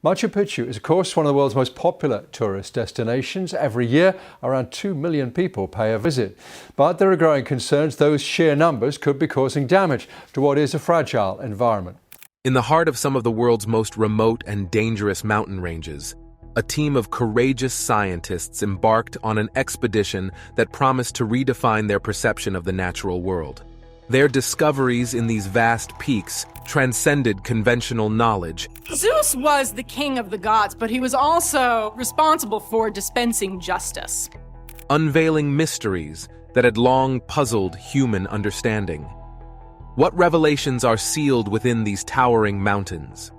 Machu Picchu is, of course, one of the world's most popular tourist destinations. Every year, around 2 million people pay a visit. But there are growing concerns those sheer numbers could be causing damage to what is a fragile environment. In the heart of some of the world's most remote and dangerous mountain ranges, a team of courageous scientists embarked on an expedition that promised to redefine their perception of the natural world. Their discoveries in these vast peaks transcended conventional knowledge. Zeus was the king of the gods, but he was also responsible for dispensing justice, Unveiling mysteries that had long puzzled human understanding. What revelations are sealed within these towering mountains?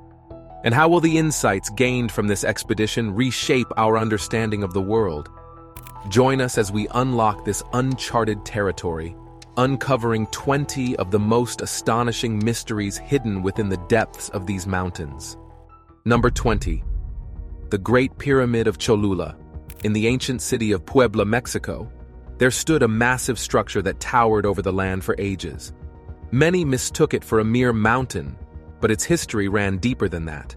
And how will the insights gained from this expedition reshape our understanding of the world? Join us as we unlock this uncharted territory, uncovering 20 of the most astonishing mysteries hidden within the depths of these mountains. Number 20. The Great Pyramid of Cholula. In the ancient city of Puebla, Mexico, there stood a massive structure that towered over the land for ages. Many mistook it for a mere mountain, but its history ran deeper than that.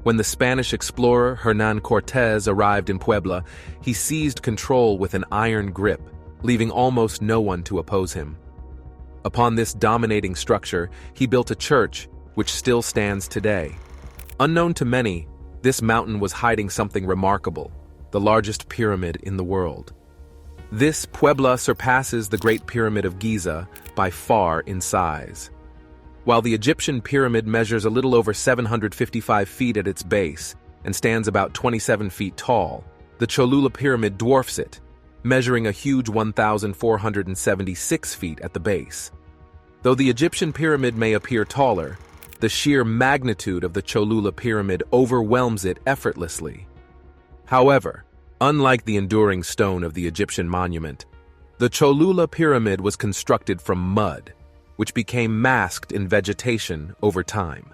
When the Spanish explorer Hernán Cortés arrived in Puebla, he seized control with an iron grip, leaving almost no one to oppose him. Upon this dominating structure, he built a church, which still stands today. Unknown to many, this mountain was hiding something remarkable, the largest pyramid in the world. This Puebla surpasses the Great Pyramid of Giza by far in size. While the Egyptian pyramid measures a little over 755 feet at its base and stands about 27 feet tall, the Cholula pyramid dwarfs it, measuring a huge 1,476 feet at the base. Though the Egyptian pyramid may appear taller, the sheer magnitude of the Cholula pyramid overwhelms it effortlessly. However, unlike the enduring stone of the Egyptian monument, the Cholula pyramid was constructed from mud, which became masked in vegetation over time.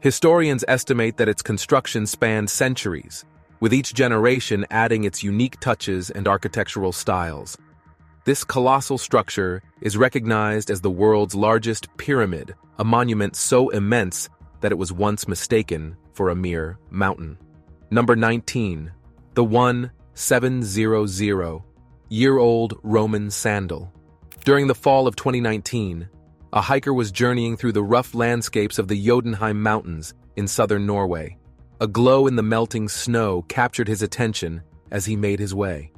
Historians estimate that its construction spanned centuries, with each generation adding its unique touches and architectural styles. This colossal structure is recognized as the world's largest pyramid, a monument so immense that it was once mistaken for a mere mountain. Number 19. The 1700-year-old Roman sandal. During the fall of 2019, a hiker was journeying through the rough landscapes of the Jotunheim Mountains in southern Norway. A glow in the melting snow captured his attention as he made his way.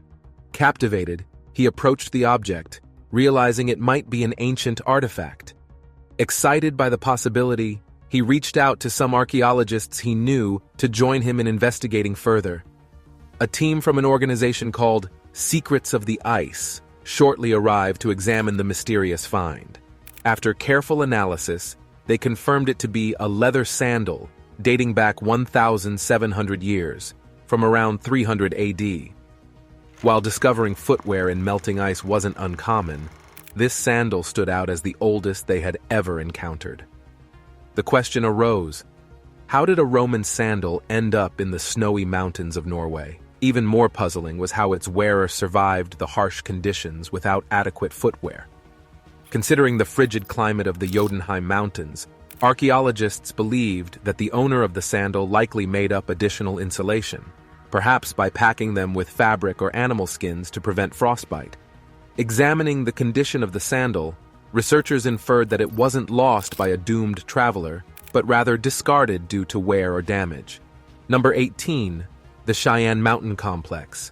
Captivated, he approached the object, realizing it might be an ancient artifact. Excited by the possibility, he reached out to some archaeologists he knew to join him in investigating further. A team from an organization called Secrets of the Ice shortly arrived to examine the mysterious find. After careful analysis, they confirmed it to be a leather sandal dating back 1,700 years, from around 300 AD. While discovering footwear in melting ice wasn't uncommon, this sandal stood out as the oldest they had ever encountered. The question arose, how did a Roman sandal end up in the snowy mountains of Norway? Even more puzzling was how its wearer survived the harsh conditions without adequate footwear. Considering the frigid climate of the Jotunheim Mountains, archaeologists believed that the owner of the sandal likely made up additional insulation, perhaps by packing them with fabric or animal skins to prevent frostbite. Examining the condition of the sandal, researchers inferred that it wasn't lost by a doomed traveler, but rather discarded due to wear or damage. Number 18. The Cheyenne Mountain Complex.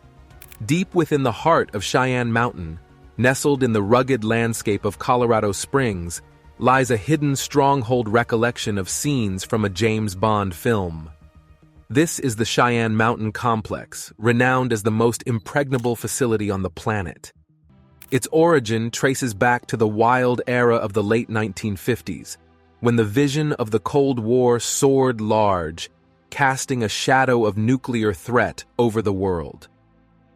Deep within the heart of Cheyenne Mountain, nestled in the rugged landscape of Colorado Springs, lies a hidden stronghold recollection of scenes from a James Bond film. This is the Cheyenne Mountain Complex, renowned as the most impregnable facility on the planet. Its origin traces back to the wild era of the late 1950s, when the vision of the Cold War soared large, casting a shadow of nuclear threat over the world.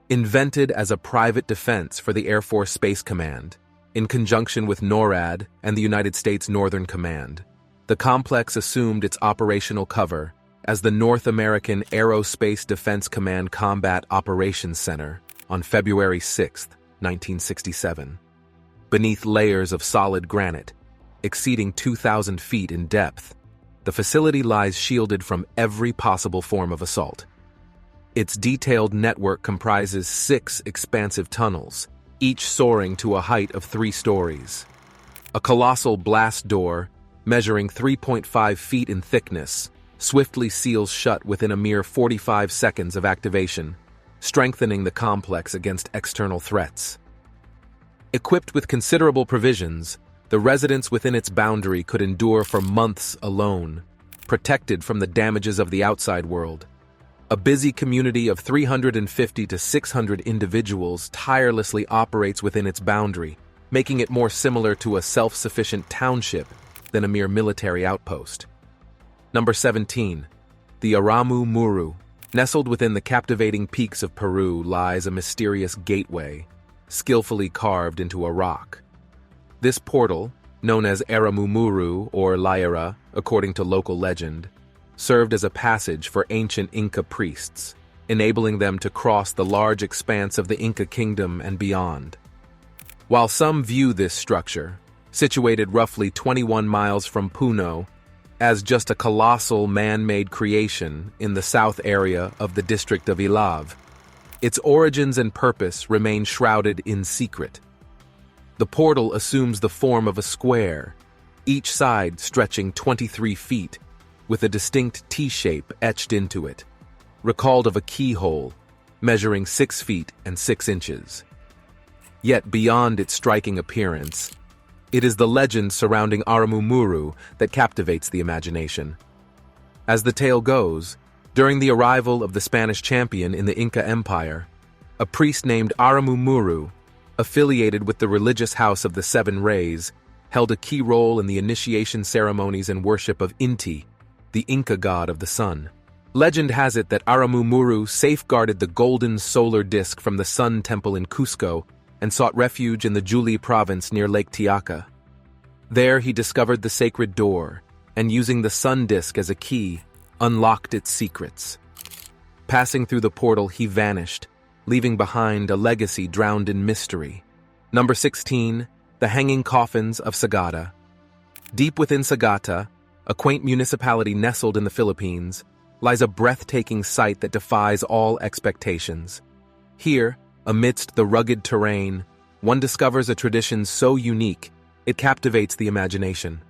Invented as a private defense for the Air Force Space Command, in conjunction with NORAD and the United States Northern Command, the complex assumed its operational cover as the North American Aerospace Defense Command Combat Operations Center on February 6, 1967. Beneath layers of solid granite, exceeding 2,000 feet in depth, the facility lies shielded from every possible form of assault. Its detailed network comprises 6 expansive tunnels, each soaring to a height of 3 stories. A colossal blast door, measuring 3.5 feet in thickness, swiftly seals shut within a mere 45 seconds of activation, strengthening the complex against external threats. Equipped with considerable provisions, the residents within its boundary could endure for months alone, protected from the damages of the outside world. A busy community of 350 to 600 individuals tirelessly operates within its boundary, making it more similar to a self-sufficient township than a mere military outpost. Number 17. The Aramu Muru. Nestled within the captivating peaks of Peru lies a mysterious gateway, skillfully carved into a rock. This portal, known as Aramu Muru or Lyra, according to local legend, served as a passage for ancient Inca priests, enabling them to cross the large expanse of the Inca kingdom and beyond. While some view this structure, situated roughly 21 miles from Puno, as just a colossal man-made creation in the south area of the district of Ilav, its origins and purpose remain shrouded in secret. The portal assumes the form of a square, each side stretching 23 feet, with a distinct T-shape etched into it, recalled of a keyhole, measuring 6 feet and 6 inches. Yet beyond its striking appearance, it is the legend surrounding Aramu Muru that captivates the imagination. As the tale goes, during the arrival of the Spanish champion in the Inca Empire, a priest named Aramu Muru, affiliated with the religious house of the Seven Rays, held a key role in the initiation ceremonies and worship of Inti, the Inca god of the sun. Legend has it that Aramu Muru safeguarded the golden solar disk from the Sun Temple in Cusco and sought refuge in the Juli province near Lake Titicaca. There he discovered the sacred door, and using the sun disk as a key, unlocked its secrets. Passing through the portal, he vanished, leaving behind a legacy drowned in mystery. Number 16. The Hanging Coffins of Sagada. Deep within Sagata, a quaint municipality nestled in the Philippines, lies a breathtaking sight that defies all expectations. Here, amidst the rugged terrain, one discovers a tradition so unique, it captivates the imagination.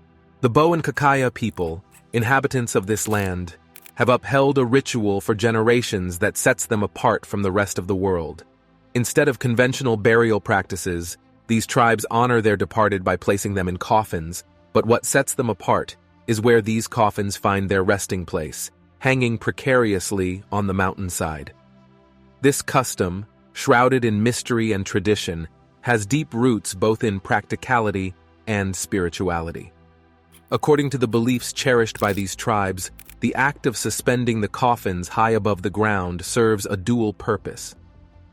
The Bo and Kakaya people, inhabitants of this land, have upheld a ritual for generations that sets them apart from the rest of the world. Instead of conventional burial practices, these tribes honor their departed by placing them in coffins, but what sets them apart is where these coffins find their resting place, hanging precariously on the mountainside. This custom, shrouded in mystery and tradition, has deep roots both in practicality and spirituality. According to the beliefs cherished by these tribes, the act of suspending the coffins high above the ground serves a dual purpose.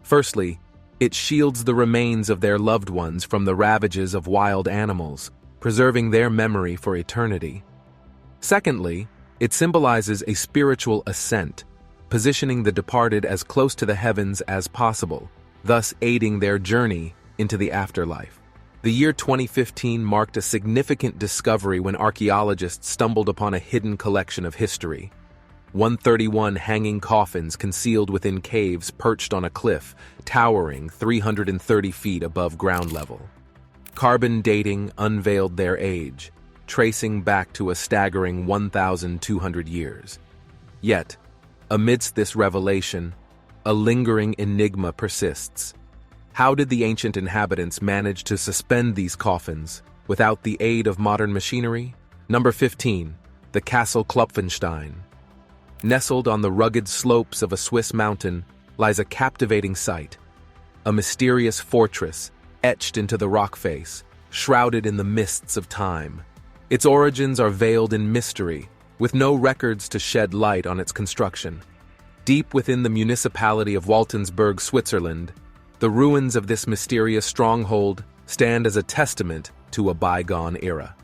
Firstly, it shields the remains of their loved ones from the ravages of wild animals, preserving their memory for eternity. Secondly, it symbolizes a spiritual ascent, positioning the departed as close to the heavens as possible, thus aiding their journey into the afterlife. The year 2015 marked a significant discovery when archaeologists stumbled upon a hidden collection of history. 131 hanging coffins concealed within caves perched on a cliff, towering 330 feet above ground level. Carbon dating unveiled their age, tracing back to a staggering 1,200 years. Yet, amidst this revelation, a lingering enigma persists. How did the ancient inhabitants manage to suspend these coffins without the aid of modern machinery? Number 15. The Castle Klopfenstein. Nestled on the rugged slopes of a Swiss mountain lies a captivating sight, a mysterious fortress etched into the rock face, shrouded in the mists of time. Its origins are veiled in mystery, with no records to shed light on its construction. Deep within the municipality of Waltensburg, Switzerland, the ruins of this mysterious stronghold stand as a testament to a bygone era.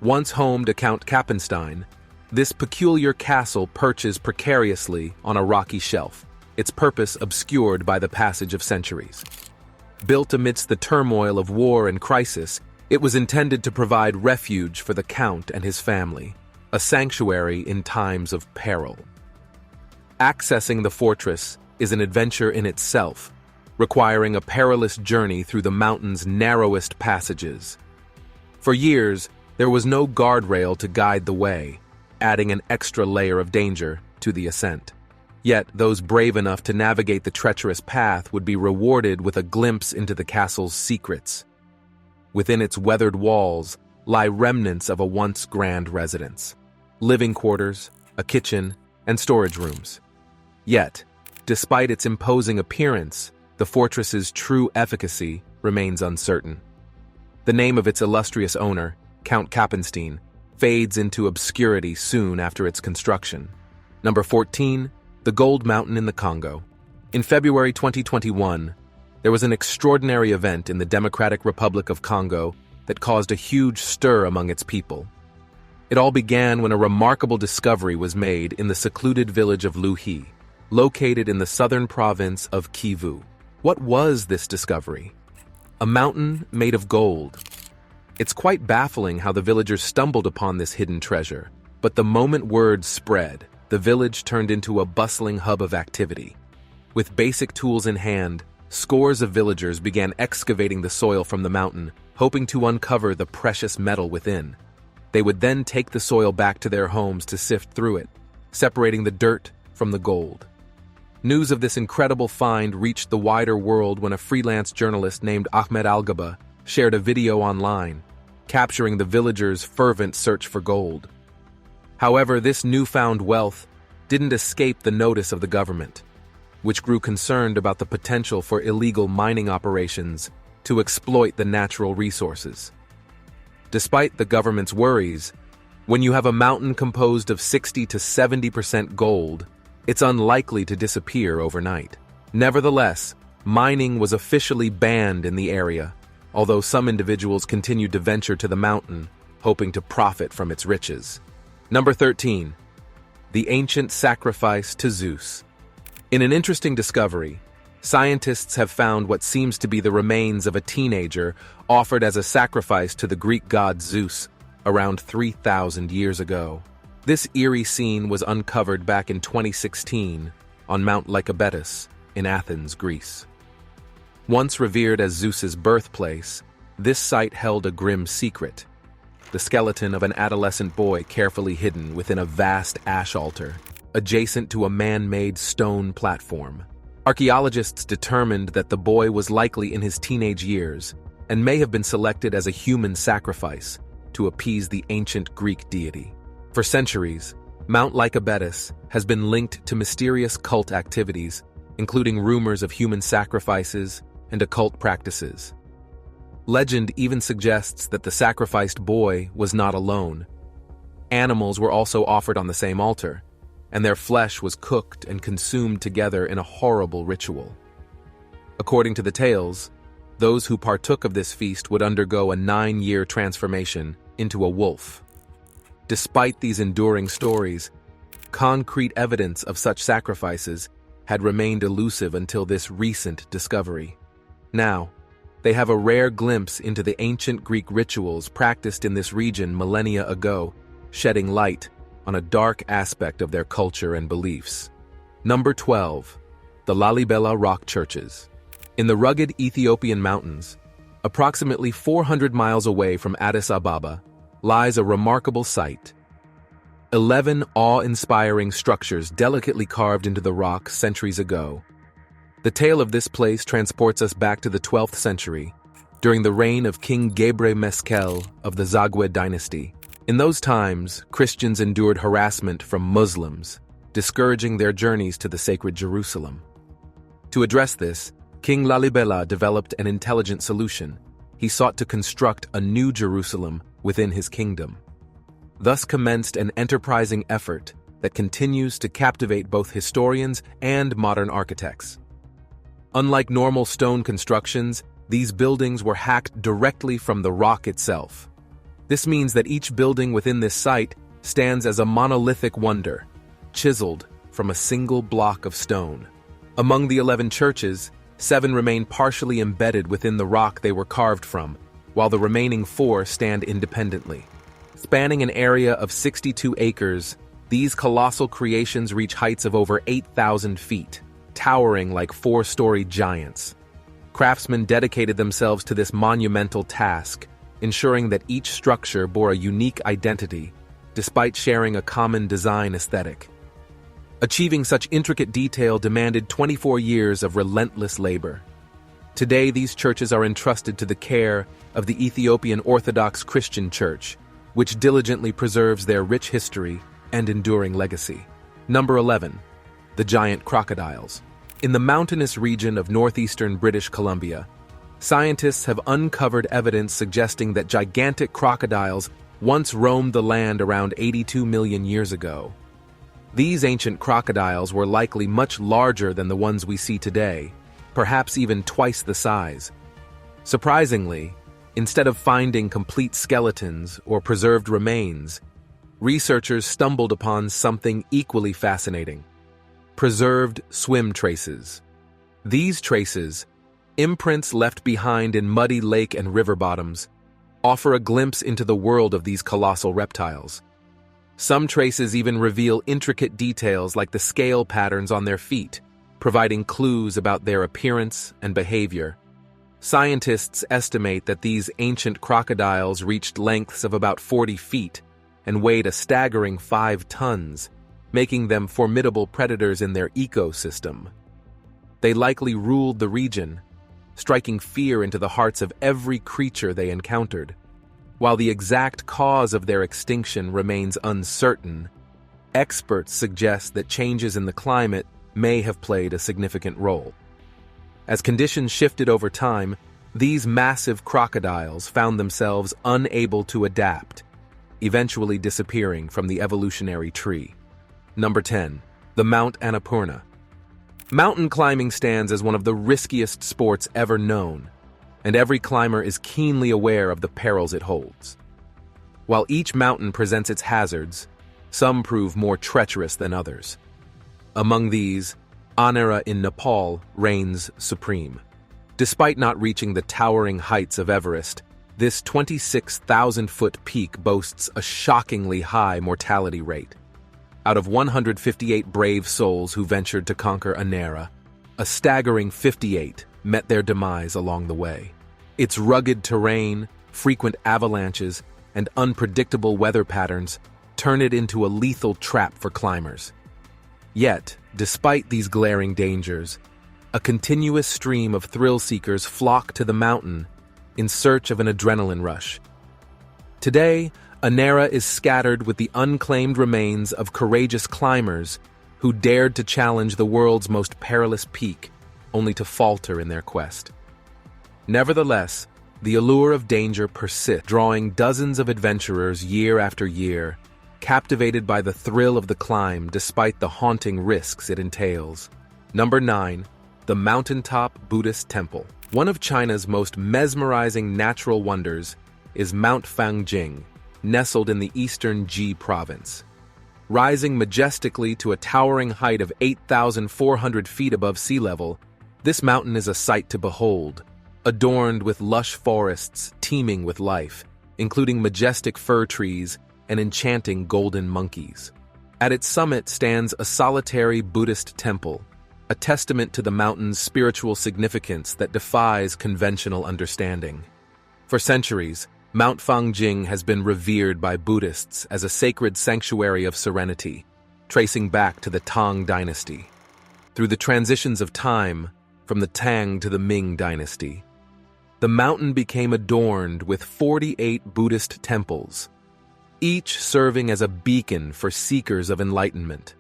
Once home to Count Kappenstein, this peculiar castle perches precariously on a rocky shelf, its purpose obscured by the passage of centuries. Built amidst the turmoil of war and crisis, it was intended to provide refuge for the Count and his family, a sanctuary in times of peril. Accessing the fortress is an adventure in itself, requiring a perilous journey through the mountain's narrowest passages. For years, there was no guardrail to guide the way, adding an extra layer of danger to the ascent. Yet, those brave enough to navigate the treacherous path would be rewarded with a glimpse into the castle's secrets. Within its weathered walls lie remnants of a once grand residence: living quarters, a kitchen, and storage rooms. Yet, despite its imposing appearance, the fortress's true efficacy remains uncertain. The name of its illustrious owner, Count Kappenstein, fades into obscurity soon after its construction. Number 14, the Gold Mountain in the Congo. In February 2021, there was an extraordinary event in the Democratic Republic of Congo that caused a huge stir among its people. It all began when a remarkable discovery was made in the secluded village of Luhi, located in the southern province of Kivu. What was this discovery? A mountain made of gold. It's quite baffling how the villagers stumbled upon this hidden treasure, but the moment word spread, the village turned into a bustling hub of activity. With basic tools in hand, scores of villagers began excavating the soil from the mountain, hoping to uncover the precious metal within. They would then take the soil back to their homes to sift through it, separating the dirt from the gold. News of this incredible find reached the wider world when a freelance journalist named Ahmed Al-Gaba shared a video online, capturing the villagers' fervent search for gold. However, this newfound wealth didn't escape the notice of the government, which grew concerned about the potential for illegal mining operations to exploit the natural resources. Despite the government's worries, when you have a mountain composed of 60 to 70% gold, it's unlikely to disappear overnight. Nevertheless, mining was officially banned in the area, although some individuals continued to venture to the mountain, hoping to profit from its riches. Number 13. The ancient sacrifice to Zeus. In an interesting discovery, scientists have found what seems to be the remains of a teenager offered as a sacrifice to the Greek god Zeus around 3,000 years ago. This eerie scene was uncovered back in 2016 on Mount Lycabettus in Athens, Greece. Once revered as Zeus's birthplace, this site held a grim secret: the skeleton of an adolescent boy carefully hidden within a vast ash altar, adjacent to a man-made stone platform. Archaeologists determined that the boy was likely in his teenage years and may have been selected as a human sacrifice to appease the ancient Greek deity. For centuries, Mount Lycabettus has been linked to mysterious cult activities, including rumors of human sacrifices and occult practices. Legend even suggests that the sacrificed boy was not alone. Animals were also offered on the same altar, and their flesh was cooked and consumed together in a horrible ritual. According to the tales, those who partook of this feast would undergo a 9-year transformation into a wolf. Despite these enduring stories, concrete evidence of such sacrifices had remained elusive until this recent discovery. Now, they have a rare glimpse into the ancient Greek rituals practiced in this region millennia ago, shedding light on a dark aspect of their culture and beliefs. Number 12. The Lalibela Rock Churches. In the rugged Ethiopian mountains, approximately 400 miles away from Addis Ababa, lies a remarkable site. 11 awe-inspiring structures delicately carved into the rock centuries ago. The tale of this place transports us back to the 12th century, during the reign of King Gebre Meskel of the Zagwe dynasty. In those times, Christians endured harassment from Muslims, discouraging their journeys to the sacred Jerusalem. To address this, King Lalibela developed an intelligent solution. He sought to construct a new Jerusalem within his kingdom. Thus commenced an enterprising effort that continues to captivate both historians and modern architects. Unlike normal stone constructions, these buildings were hacked directly from the rock itself. This means that each building within this site stands as a monolithic wonder, chiseled from a single block of stone. Among the 11 churches, 7 remain partially embedded within the rock they were carved from, while the remaining 4 stand independently. Spanning an area of 62 acres, these colossal creations reach heights of over 8,000 feet, towering like four-story giants. Craftsmen dedicated themselves to this monumental task, ensuring that each structure bore a unique identity, despite sharing a common design aesthetic. Achieving such intricate detail demanded 24 years of relentless labor. Today, these churches are entrusted to the care of the Ethiopian Orthodox Christian Church, which diligently preserves their rich history and enduring legacy. Number 11. The giant crocodiles. In the mountainous region of northeastern British Columbia, scientists have uncovered evidence suggesting that gigantic crocodiles once roamed the land around 82 million years ago. These ancient crocodiles were likely much larger than the ones we see today, perhaps even twice the size. Surprisingly, instead of finding complete skeletons or preserved remains, researchers stumbled upon something equally fascinating: preserved swim traces. These traces, imprints left behind in muddy lake and river bottoms, offer a glimpse into the world of these colossal reptiles. Some traces even reveal intricate details like the scale patterns on their feet, providing clues about their appearance and behavior. Scientists estimate that these ancient crocodiles reached lengths of about 40 feet and weighed a staggering 5 tons, making them formidable predators in their ecosystem. They likely ruled the region, striking fear into the hearts of every creature they encountered. While the exact cause of their extinction remains uncertain, experts suggest that changes in the climate may have played a significant role. As conditions shifted over time, these massive crocodiles found themselves unable to adapt, eventually disappearing from the evolutionary tree. Number 10. The Mount Annapurna. Mountain climbing stands as one of the riskiest sports ever known, and every climber is keenly aware of the perils it holds. While each mountain presents its hazards, some prove more treacherous than others. Among these, Annera in Nepal reigns supreme. Despite not reaching the towering heights of Everest, this 26,000-foot peak boasts a shockingly high mortality rate. Out of 158 brave souls who ventured to conquer Annera, a staggering 58 met their demise along the way. Its rugged terrain, frequent avalanches, and unpredictable weather patterns turn it into a lethal trap for climbers. Yet, despite these glaring dangers, a continuous stream of thrill-seekers flock to the mountain in search of an adrenaline rush. Today, Annera is scattered with the unclaimed remains of courageous climbers who dared to challenge the world's most perilous peak, only to falter in their quest. Nevertheless, the allure of danger persists, drawing dozens of adventurers year after year, captivated by the thrill of the climb despite the haunting risks it entails. Number 9. The Mountaintop Buddhist Temple. One of China's most mesmerizing natural wonders is Mount Fangjing, nestled in the eastern Ji province. Rising majestically to a towering height of 8,400 feet above sea level, this mountain is a sight to behold, adorned with lush forests teeming with life, including majestic fir trees and enchanting golden monkeys. At its summit stands a solitary Buddhist temple, a testament to the mountain's spiritual significance that defies conventional understanding. For centuries, Mount Fangjing has been revered by Buddhists as a sacred sanctuary of serenity, tracing back to the Tang dynasty. Through the transitions of time, from the Tang to the Ming dynasty, the mountain became adorned with 48 Buddhist temples, each serving as a beacon for seekers of enlightenment.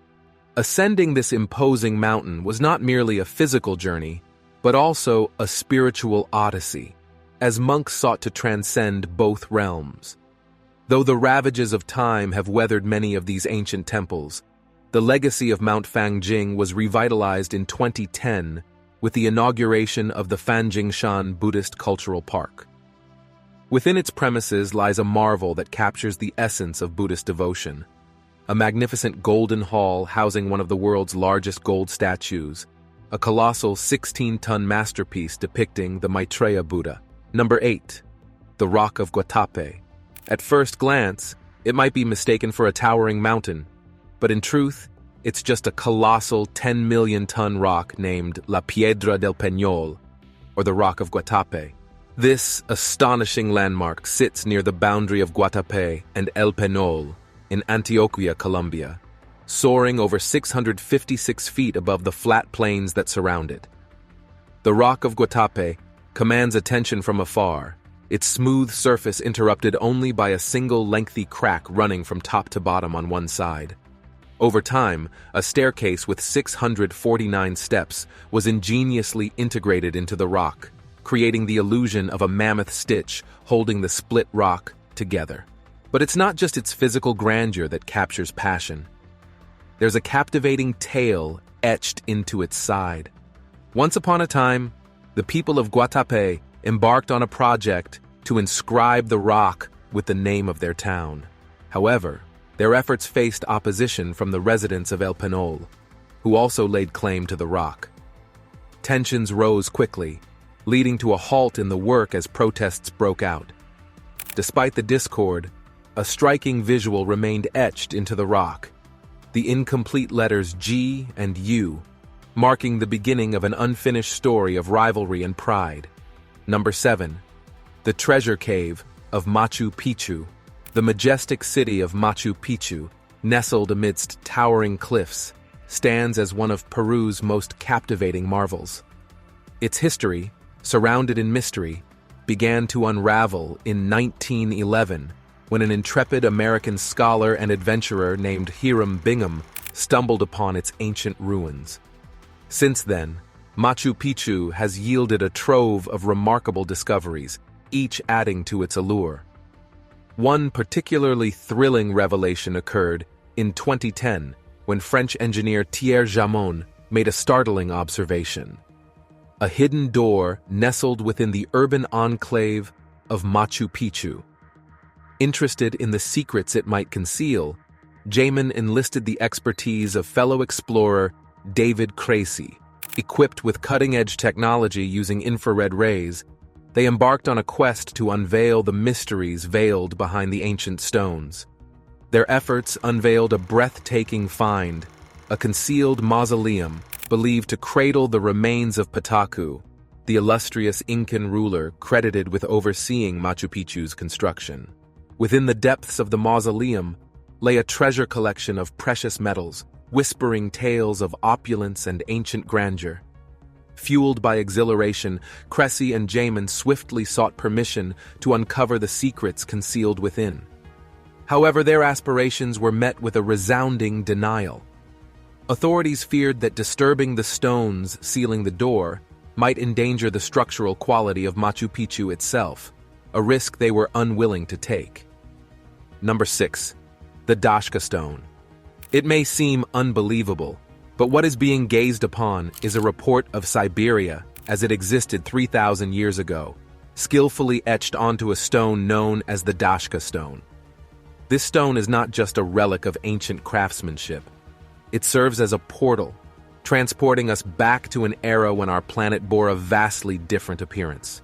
Ascending this imposing mountain was not merely a physical journey, but also a spiritual odyssey, as monks sought to transcend both realms. Though the ravages of time have weathered many of these ancient temples, the legacy of Mount Fangjing was revitalized in 2010 with the inauguration of the Fanjingshan Buddhist Cultural Park. Within its premises lies a marvel that captures the essence of Buddhist devotion, a magnificent golden hall housing one of the world's largest gold statues, a colossal 16-ton masterpiece depicting the Maitreya Buddha. Number 8. The Rock of Guatape. At first glance, It might be mistaken for a towering mountain, but in truth, it's just a colossal 10 million ton rock named La Piedra del Peñol, or the Rock of Guatapé. This astonishing landmark sits near the boundary of Guatapé and El Peñol in Antioquia, Colombia, soaring over 656 feet above the flat plains that surround it. The Rock of Guatapé commands attention from afar, its smooth surface interrupted only by a single lengthy crack running from top to bottom on one side. Over time, a staircase with 649 steps was ingeniously integrated into the rock, creating the illusion of a mammoth stitch holding the split rock together. But it's not just its physical grandeur that captures passion. There's a captivating tale etched into its side. Once upon a time, the people of Guatapé embarked on a project to inscribe the rock with the name of their town. However, their efforts faced opposition from the residents of El Peñol, who also laid claim to the rock. Tensions rose quickly, leading to a halt in the work as protests broke out. Despite the discord, a striking visual remained etched into the rock: the incomplete letters G and U, marking the beginning of an unfinished story of rivalry and pride. Number 7. The Treasure Cave of Machu Picchu. The majestic city of Machu Picchu, nestled amidst towering cliffs, stands as one of Peru's most captivating marvels. Its history, surrounded in mystery, began to unravel in 1911 when an intrepid American scholar and adventurer named Hiram Bingham stumbled upon its ancient ruins. Since then, Machu Picchu has yielded a trove of remarkable discoveries, each adding to its allure. One particularly thrilling revelation occurred in 2010 when French engineer Thierry Jamon made a startling observation. A hidden door nestled within the urban enclave of Machu Picchu. Interested in the secrets it might conceal, Jamon enlisted the expertise of fellow explorer David Creasy. Equipped with cutting-edge technology using infrared rays, they embarked on a quest to unveil the mysteries veiled behind the ancient stones. Their efforts unveiled a breathtaking find, a concealed mausoleum believed to cradle the remains of Pataku, the illustrious Incan ruler credited with overseeing Machu Picchu's construction. Within the depths of the mausoleum lay a treasure collection of precious metals, whispering tales of opulence and ancient grandeur. Fueled by exhilaration, Creasy and Jamon swiftly sought permission to uncover the secrets concealed within. However, their aspirations were met with a resounding denial. Authorities feared that disturbing the stones sealing the door might endanger the structural quality of Machu Picchu itself, a risk they were unwilling to take. Number 6. The Dashka Stone. It may seem unbelievable, but what is being gazed upon is a report of Siberia as it existed 3,000 years ago, skillfully etched onto a stone known as the Dashka Stone. This stone is not just a relic of ancient craftsmanship. It serves as a portal, transporting us back to an era when our planet bore a vastly different appearance.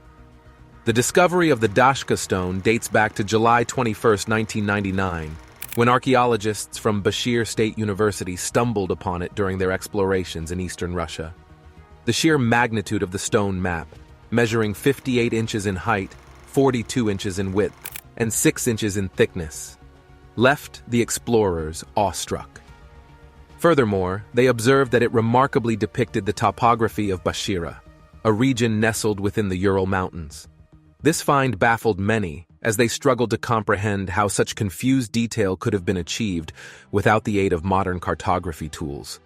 The discovery of the Dashka Stone dates back to July 21, 1999, when archaeologists from Bashir State University stumbled upon it during their explorations in eastern Russia. The sheer magnitude of the stone map, measuring 58 inches in height, 42 inches in width, and 6 inches in thickness, left the explorers awestruck. Furthermore, they observed that it remarkably depicted the topography of Bashira, a region nestled within the Ural Mountains. This find baffled many, as they struggled to comprehend how such confused detail could have been achieved without the aid of modern cartography tools.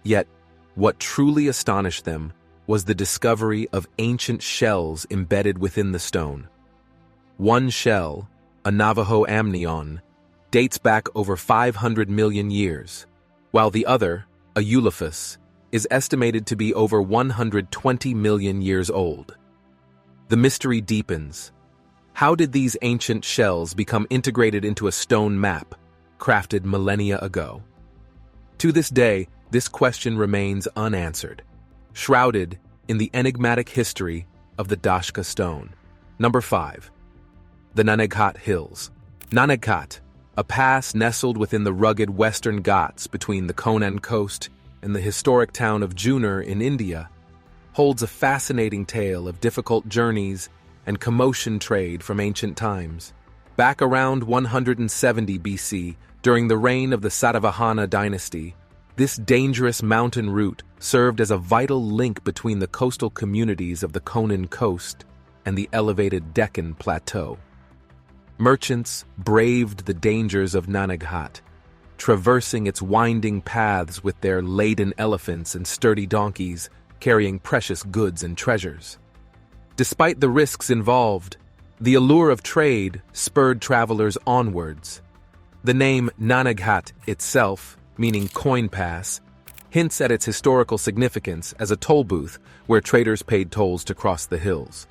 Yet, what truly astonished them was the discovery of ancient shells embedded within the stone. One shell, a Navajo amnion, dates back over 500 million years, while the other, a Eulophus, is estimated to be over 120 million years old. The mystery deepens. How did these ancient shells become integrated into a stone map, crafted millennia ago? To this day, this question remains unanswered, shrouded in the enigmatic history of the Dashka Stone. Number 5. The Naneghat Hills. Naneghat, a pass nestled within the rugged Western Ghats between the Konkan coast and the historic town of Junner in India, holds a fascinating tale of difficult journeys and commotion trade from ancient times. Back around 170 BC, during the reign of the Satavahana dynasty, this dangerous mountain route served as a vital link between the coastal communities of the Konkan coast and the elevated Deccan Plateau. Merchants braved the dangers of Nanaghat, traversing its winding paths with their laden elephants and sturdy donkeys carrying precious goods and treasures. Despite the risks involved, the allure of trade spurred travelers onwards. The name Nanaghat itself, meaning coin pass, hints at its historical significance as a toll booth where traders paid tolls to cross the hills.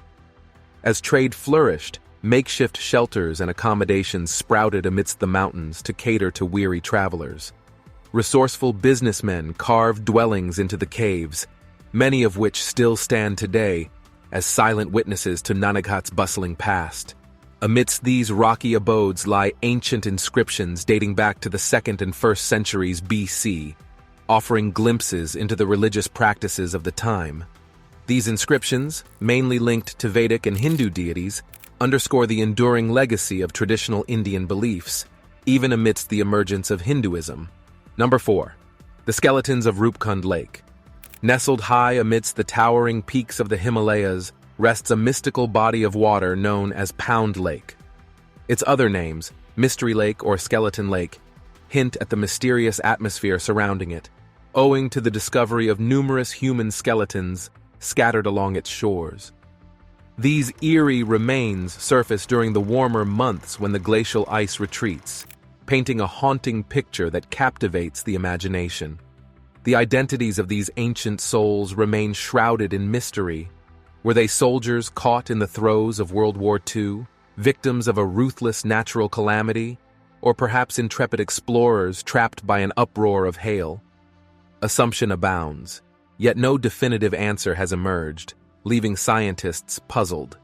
As trade flourished, makeshift shelters and accommodations sprouted amidst the mountains to cater to weary travelers. Resourceful businessmen carved dwellings into the caves, many of which still stand today as silent witnesses to Nanaghat's bustling past. Amidst these rocky abodes lie ancient inscriptions dating back to the 2nd and 1st centuries BC, offering glimpses into the religious practices of the time. These inscriptions, mainly linked to Vedic and Hindu deities, underscore the enduring legacy of traditional Indian beliefs, even amidst the emergence of Hinduism. Number 4. The skeletons of Rupkund Lake. Nestled high amidst the towering peaks of the Himalayas rests a mystical body of water known as Pound Lake. Its other names, Mystery Lake or Skeleton Lake, hint at the mysterious atmosphere surrounding it, owing to the discovery of numerous human skeletons scattered along its shores. These eerie remains surface during the warmer months when the glacial ice retreats, painting a haunting picture that captivates the imagination. The identities of these ancient souls remain shrouded in mystery. Were they soldiers caught in the throes of World War II, victims of a ruthless natural calamity, or perhaps intrepid explorers trapped by an uproar of hail? Assumption abounds, yet no definitive answer has emerged, leaving scientists puzzled.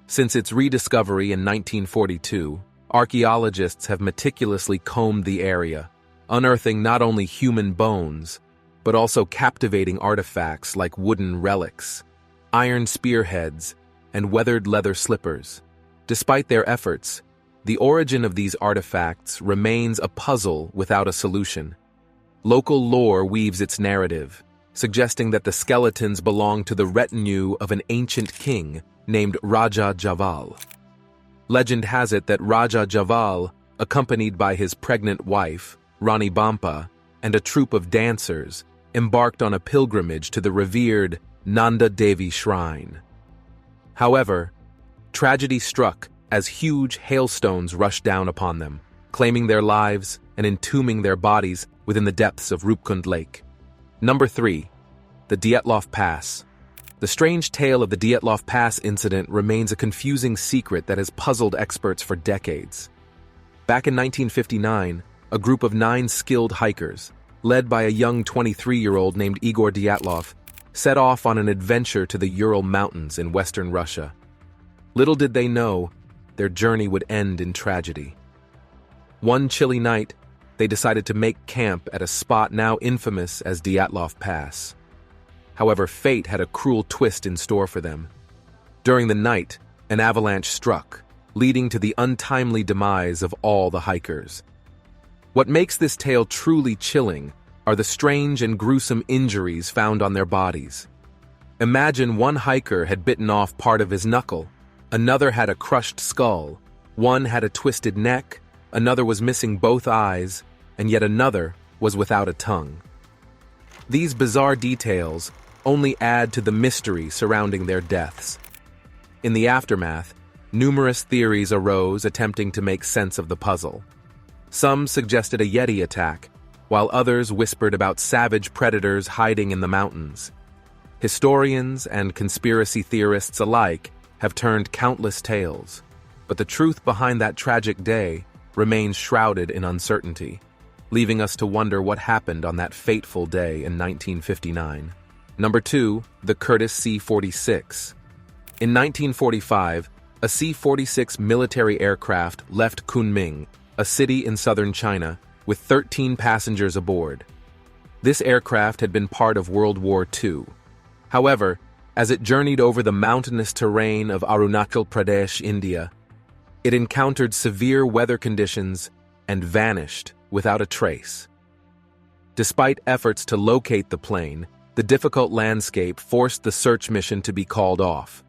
Since its rediscovery in 1942, archaeologists have meticulously combed the area, unearthing not only human bones, but also captivating artifacts like wooden relics, iron spearheads, and weathered leather slippers. Despite their efforts, the origin of these artifacts remains a puzzle without a solution. Local lore weaves its narrative, suggesting that the skeletons belong to the retinue of an ancient king named Raja Javal. Legend has it that Raja Javal, accompanied by his pregnant wife, Rani Bampa, and a troupe of dancers, embarked on a pilgrimage to the revered Nanda Devi shrine. However, tragedy struck as huge hailstones rushed down upon them, claiming their lives and entombing their bodies within the depths of Rupkund Lake. Number 3. The Dyatlov Pass. The strange tale of the Dyatlov Pass incident remains a confusing secret that has puzzled experts for decades. Back in 1959, a group of 9 skilled hikers, led by a young 23-year-old named Igor Dyatlov, set off on an adventure to the Ural Mountains in western Russia. Little did they know, their journey would end in tragedy. One chilly night, they decided to make camp at a spot now infamous as Dyatlov Pass. However, fate had a cruel twist in store for them. During the night, an avalanche struck, leading to the untimely demise of all the hikers. What makes this tale truly chilling are the strange and gruesome injuries found on their bodies. Imagine one hiker had bitten off part of his knuckle, another had a crushed skull, one had a twisted neck, another was missing both eyes, and yet another was without a tongue. These bizarre details only add to the mystery surrounding their deaths. In the aftermath, numerous theories arose attempting to make sense of the puzzle. Some suggested a Yeti attack, while others whispered about savage predators hiding in the mountains. Historians and conspiracy theorists alike have turned countless tales, but the truth behind that tragic day remains shrouded in uncertainty, leaving us to wonder what happened on that fateful day in 1959. Number 2, the Curtiss C-46. In 1945, a C-46 military aircraft left Kunming a city in southern China, with 13 passengers aboard. This aircraft had been part of World War II. However, as it journeyed over the mountainous terrain of Arunachal Pradesh, India, it encountered severe weather conditions and vanished without a trace. Despite efforts to locate the plane, the difficult landscape forced the search mission to be called off.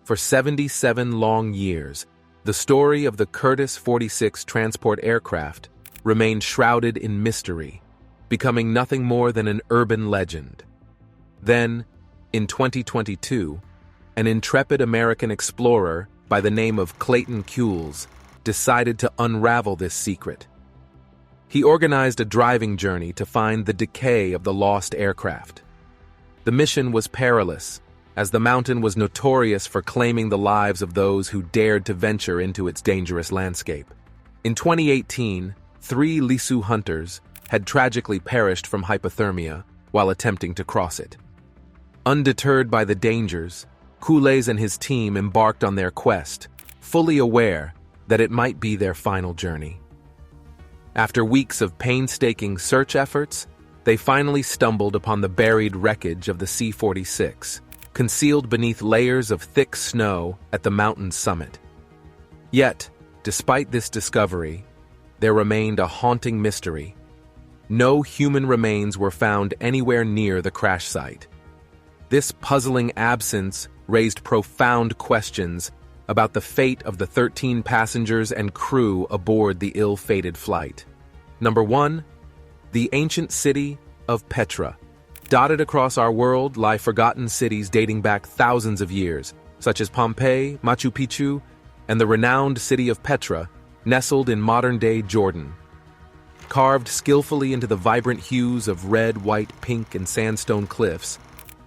For 77 long years, the story of the Curtiss 46 transport aircraft remained shrouded in mystery, becoming nothing more than an urban legend. Then, in 2022, an intrepid American explorer by the name of Clayton Kuehls decided to unravel this secret. He organized a driving journey to find the decay of the lost aircraft. The mission was perilous, as the mountain was notorious for claiming the lives of those who dared to venture into its dangerous landscape. In 2018, 3 Lisu hunters had tragically perished from hypothermia while attempting to cross it. Undeterred by the dangers, Kuehls and his team embarked on their quest, fully aware that it might be their final journey. After weeks of painstaking search efforts, they finally stumbled upon the buried wreckage of the C-46, concealed beneath layers of thick snow at the mountain's summit. Yet, despite this discovery, there remained a haunting mystery. No human remains were found anywhere near the crash site. This puzzling absence raised profound questions about the fate of the 13 passengers and crew aboard the ill-fated flight. Number 1, the ancient city of Petra. Dotted across our world lie forgotten cities dating back thousands of years, such as Pompeii, Machu Picchu, and the renowned city of Petra, nestled in modern-day Jordan. Carved skillfully into the vibrant hues of red, white, pink, and sandstone cliffs,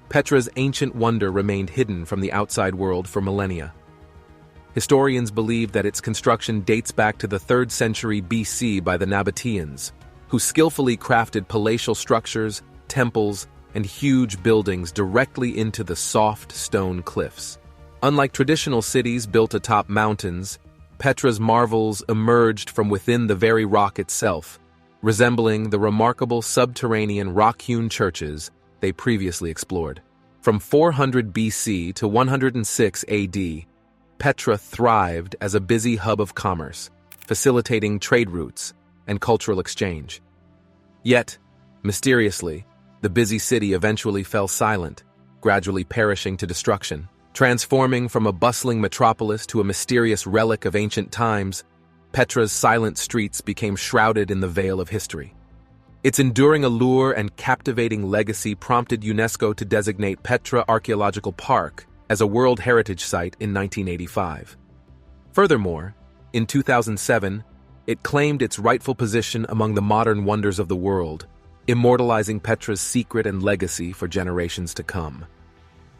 Petra's ancient wonder remained hidden from the outside world for millennia. Historians believe that its construction dates back to the 3rd century BC by the Nabateans, who skillfully crafted palatial structures, temples, and huge buildings directly into the soft stone cliffs. Unlike traditional cities built atop mountains, Petra's marvels emerged from within the very rock itself, resembling the remarkable subterranean rock-hewn churches they previously explored. From 400 BC to 106 AD, Petra thrived as a busy hub of commerce, facilitating trade routes and cultural exchange. Yet, mysteriously, the busy city eventually fell silent, gradually perishing to destruction. Transforming from a bustling metropolis to a mysterious relic of ancient times, Petra's silent streets became shrouded in the veil of history. Its enduring allure and captivating legacy prompted UNESCO to designate Petra Archaeological Park as a World Heritage Site in 1985. Furthermore, in 2007, it claimed its rightful position among the modern wonders of the world, immortalizing Petra's secret and legacy for generations to come.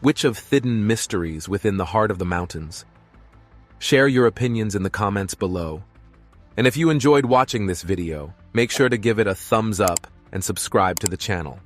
Which of hidden mysteries within the heart of the mountains? Share your opinions in the comments below. And if you enjoyed watching this video, make sure to give it a thumbs up and subscribe to the channel.